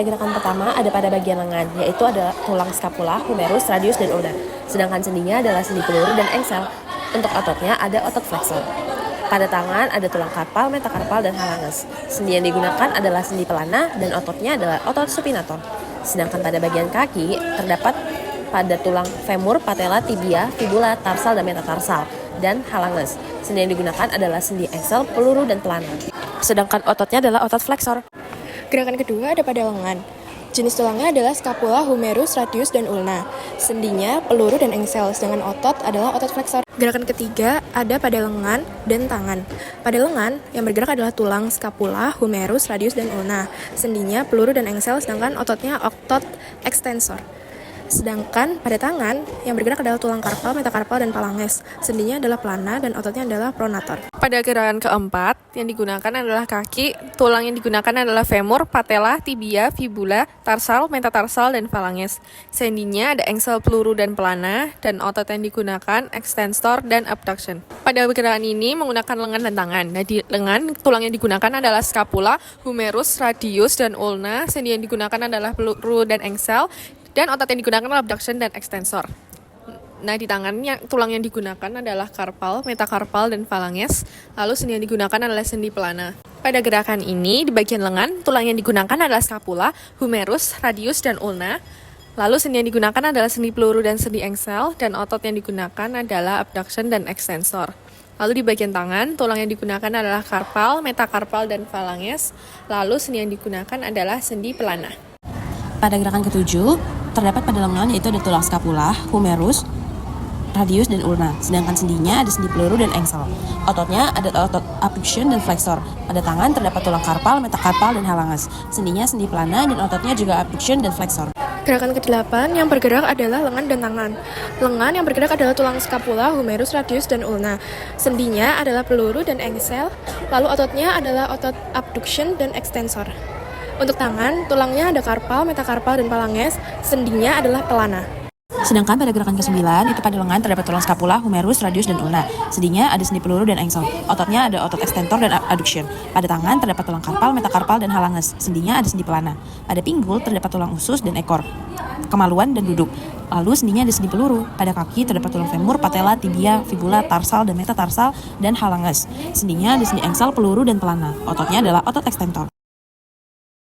Gerakan pertama ada pada bagian lengan, yaitu adalah tulang scapula, humerus, radius, dan ulna. Sedangkan sendinya adalah sendi peluru dan engsel. Untuk ototnya ada otot flexor. Pada tangan ada tulang karpal, metakarpal, dan halanges. Sendi yang digunakan adalah sendi pelana dan ototnya adalah otot supinator. Sedangkan pada bagian kaki terdapat pada tulang femur, patella, tibia, fibula, tarsal, dan metatarsal, dan halanges. Sendi yang digunakan adalah sendi engsel, peluru, dan pelana. Sedangkan ototnya adalah otot flexor. Gerakan kedua ada pada lengan. Jenis tulangnya adalah scapula, humerus, radius, dan ulna. Sendinya peluru dan engsel, sedangkan otot adalah otot flexor. Gerakan ketiga ada pada lengan dan tangan. Pada lengan, yang bergerak adalah tulang scapula, humerus, radius, dan ulna. Sendinya peluru dan engsel, sedangkan ototnya otot extensor. Sedangkan pada tangan, yang bergerak adalah tulang karpal, metakarpal, dan phalanges. Sendinya adalah plana dan ototnya adalah pronator. Pada gerakan keempat, yang digunakan adalah kaki. Tulang yang digunakan adalah femur, patella, tibia, fibula, tarsal, metatarsal, dan phalanges. Sendinya ada engsel, peluru, dan pelana, dan otot yang digunakan extensor dan abduction. Pada gerakan ini menggunakan lengan dan tangan. Nah, di lengan, tulang yang digunakan adalah scapula, humerus, radius, dan ulna. Sendi yang digunakan adalah peluru dan engsel, dan otot yang digunakan adalah abduction dan extensor. Nah, di tangannya tulang yang digunakan adalah karpal, metakarpal, dan phalanges. Lalu sendi yang digunakan adalah sendi pelana. Pada gerakan ini, di bagian lengan, tulang yang digunakan adalah scapula, humerus, radius, dan ulna. Lalu sendi yang digunakan adalah sendi peluru dan sendi engsel, dan otot yang digunakan adalah abduction dan extensor. Lalu di bagian tangan, tulang yang digunakan adalah karpal, metakarpal, dan phalanges. Lalu sendi yang digunakan adalah sendi pelana. Pada gerakan ketujuh, terdapat pada lengan yaitu ada tulang scapula, humerus, radius, dan ulna. Sedangkan sendinya ada sendi peluru dan engsel. Ototnya ada otot abduction dan flexor. Pada tangan terdapat tulang karpal, metakarpal, dan halanges. Sendinya sendi pelana dan ototnya juga abduction dan flexor. Gerakan ke-8 yang bergerak adalah lengan dan tangan. Lengan yang bergerak adalah tulang scapula, humerus, radius, dan ulna. Sendinya adalah peluru dan engsel, lalu ototnya adalah otot abduction dan extensor. Untuk tangan, tulangnya ada karpal, metakarpal, dan phalanges. Sendinya adalah pelana. Sedangkan pada gerakan ke-9, itu pada lengan terdapat tulang scapula, humerus, radius, dan ulna. Sendinya ada sendi peluru dan engsel. Ototnya ada otot extensor dan adduction. Pada tangan terdapat tulang karpal, metakarpal, dan halanges. Sendinya ada sendi pelana. Pada pinggul terdapat tulang usus dan ekor, kemaluan, dan duduk. Lalu sendinya ada sendi peluru. Pada kaki terdapat tulang femur, patella, tibia, fibula, tarsal, dan metatarsal, dan halanges. Sendinya ada sendi engsel, peluru, dan pelana. Ototnya adalah otot extensor.